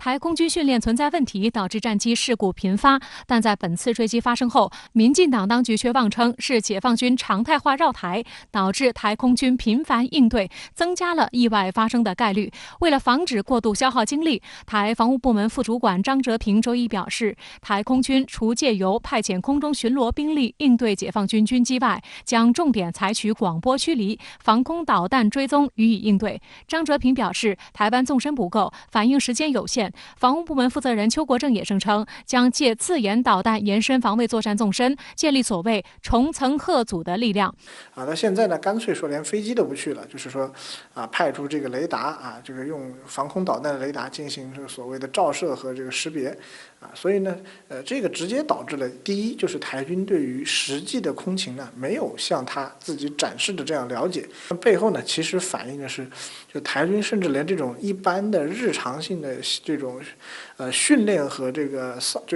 台空军训练存在问题，导致战机事故频发。但在本次坠机发生后，民进党当局却妄称是解放军常态化绕台，导致台空军频繁应对，增加了意外发生的概率。为了防止过度消耗精力，台防务部门副主管张哲平周一表示，台空军除借由派遣空中巡逻兵力应对解放军军机外，将重点采取广播驱离、防空导弹追踪予以应对。张哲平表示，台湾纵深不够，反应时间有限。防务部门负责人邱国正也声称，将借刺眼导弹延伸防卫作战纵深，建立所谓重层吓阻的力量。那现在呢，干脆说连飞机都不去了，就是说派出这个雷达这个用防空导弹的雷达进行这个所谓的照射和这个识别所以呢，这个直接导致了第一就是台军对于实际的空情呢没有像他自己展示的这样了解，背后呢其实反映的是，就台军甚至连这种一般的日常性的这种训练和这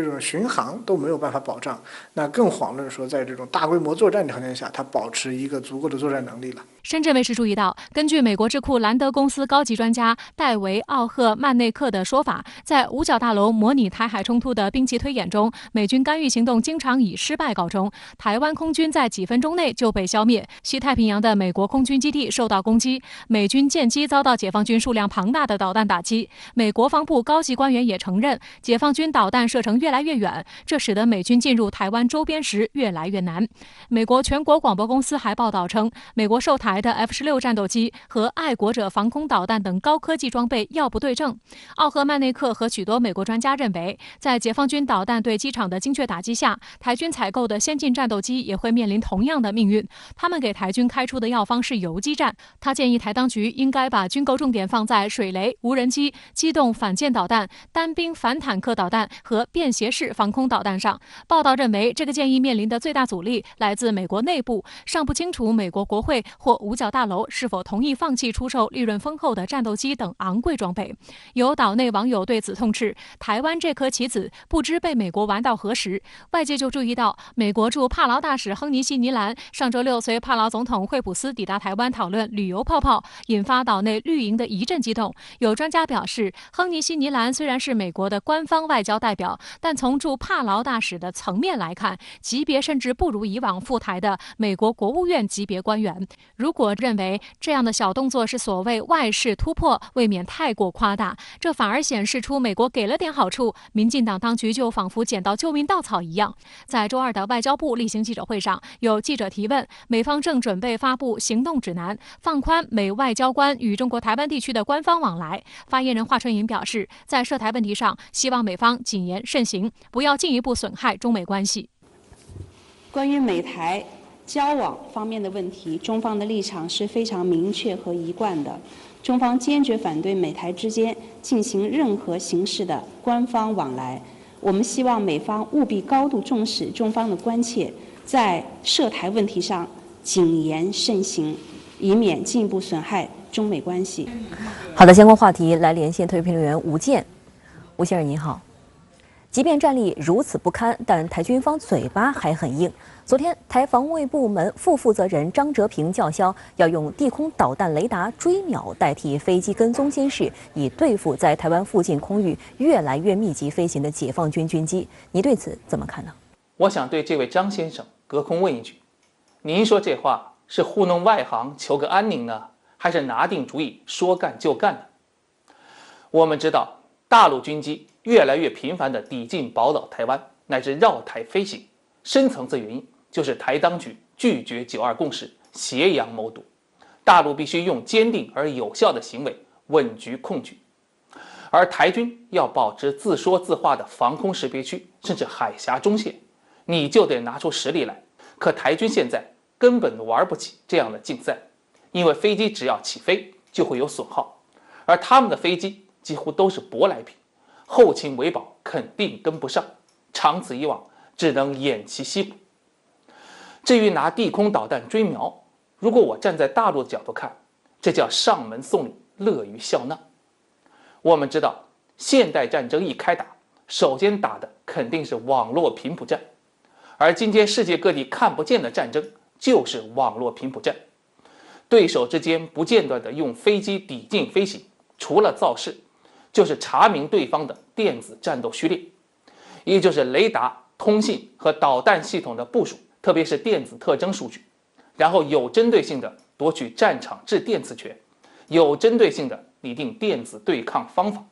种巡航都没有办法保障，那更遑论说在这种大规模作战条件下，它保持一个足够的作战能力了。深圳卫视注意到，根据美国智库兰德公司高级专家戴维·奥赫曼内克的说法，在五角大楼模拟台海冲突的兵棋推演中，美军干预行动经常以失败告终，台湾空军在几分钟内就被消灭，西太平洋的美国空军基地受到攻击，美军舰机遭到解放军数量庞大的导弹打击。美国防部高级官员也承认，解放军导弹射程越来越远，这使得美军进入台湾周边时越来越难。美国全国广播公司还报道称，美国售台的 F-16战斗机和爱国者防空导弹等高科技装备要不对症。奥赫曼内克和许多美国专家认为，在解放军导弹对机场的精确打击下，台军采购的先进战斗机也会面临同样的命运。他们给台军开出的药方是游击战。他建议台当局应该把军购重点放在水雷、无人机、机动反舰导弹、单兵反坦克导弹和便携式防空导弹上。报道认为，这个建议面临的最大阻力来自美国内部，尚不清楚美国国会或五角大楼是否同意放弃出售利润丰厚的战斗机等昂贵装备。有岛内网友对此痛斥，台湾这颗棋子不知被美国玩到何时。外界就注意到，美国驻帕劳大使亨尼西尼兰上周六随帕劳总统惠普斯抵达台湾讨论旅游泡泡，引发岛内绿营的一阵激动。有专家表示，亨尼西尼兰虽然是美国的官方外交代表，但从驻帕劳大使的层面来看，级别甚至不如以往赴台的美国国务院级别官员。如果认为这样的小动作是所谓外事突破，未免太过夸大，这反而显示出美国给了点好处，民进党当局就仿佛捡到救命稻草一样。在周二的外交部例行记者会上，有记者提问，美方正准备发布行动指南，放宽美外交官与中国台湾地区的官方往来。发言人华春莹表示，在涉台问题上，希望美方谨言慎行，不要进一步损害中美关系。关于美台交往方面的问题，中方的立场是非常明确和一贯的。中方坚决反对美台之间进行任何形式的官方往来。我们希望美方务必高度重视中方的关切，在涉台问题上谨言慎行，以免进一步损害中美关系。好的，相关话题来连线特约评论员吴健。吴先生您好。即便战力如此不堪，但台军方嘴巴还很硬。昨天，台防卫部门副负责人张哲平叫嚣要用地空导弹雷达追秒代替飞机跟踪监视，以对付在台湾附近空域越来越密集飞行的解放军军机。你对此怎么看呢？我想对这位张先生隔空问一句：您说这话是糊弄外行求个安宁呢，还是拿定主意说干就干呢？我们知道，大陆军机越来越频繁地抵近宝岛台湾乃至绕台飞行，深层次原因就是台当局拒绝9·2共识，挟洋谋独。大陆必须用坚定而有效的行为稳局控局，而台军要保持自说自话的防空识别区，甚至海峡中线，你就得拿出实力来。可台军现在根本玩不起这样的竞赛，因为飞机只要起飞就会有损耗，而他们的飞机几乎都是舶来品，后勤维保肯定跟不上，长此以往只能偃旗息鼓。至于拿地空导弹追瞄，如果我站在大陆的角度看，这叫上门送礼，乐于笑纳。我们知道，现代战争一开打，首先打的肯定是网络频谱战，而今天世界各地看不见的战争就是网络频谱战。对手之间不间断地用飞机抵近飞行，除了造势，就是查明对方的电子战斗序列，也就是雷达、通信和导弹系统的部署，特别是电子特征数据，然后有针对性的夺取战场制电磁权，有针对性的拟定电子对抗方法。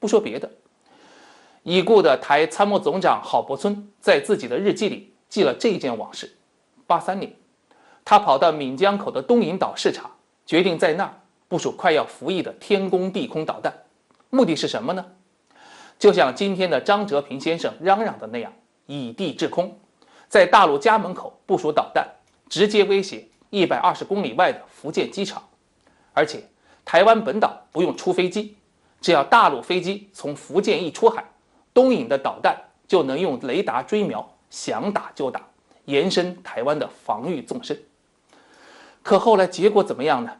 不说别的，已故的台参谋总长郝柏村在自己的日记里记了这件往事。83年，他跑到闽江口的东引岛视察，决定在那儿部署快要服役的天宫地空导弹。目的是什么呢？就像今天的张哲平先生嚷嚷的那样，以地制空，在大陆家门口部署导弹，直接威胁120公里外的福建机场。而且台湾本岛不用出飞机，只要大陆飞机从福建一出海，东引的导弹就能用雷达追瞄，想打就打，延伸台湾的防御纵深。可后来结果怎么样呢？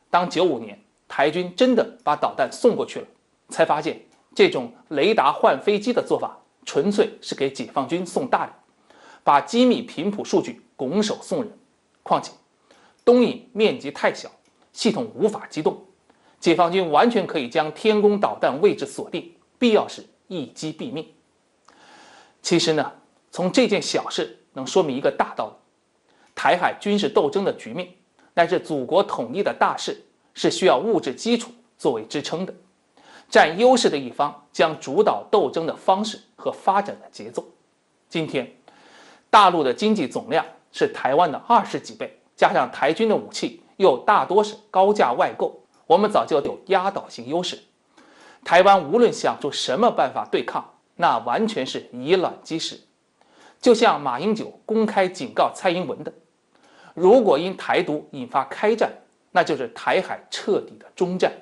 当95年台军真的把导弹送过去了，才发现这种雷达换飞机的做法纯粹是给解放军送大礼，把机密频谱数据拱手送人。况且东引面积太小，系统无法机动，解放军完全可以将天宫导弹位置锁定，必要时一击毙命。其实呢，从这件小事能说明一个大道理：台海军事斗争的局面，乃至祖国统一的大势，是需要物质基础作为支撑的。占优势的一方将主导斗争的方式和发展的节奏。今天，大陆的经济总量是台湾的20几倍，加上台军的武器又大多是高价外购，我们早就有压倒性优势。台湾无论想出什么办法对抗，那完全是以卵击石。就像马英九公开警告蔡英文的，如果因台独引发开战，那就是台海彻底的终战。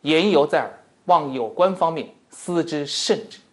言犹在耳，望有关方面思之慎之。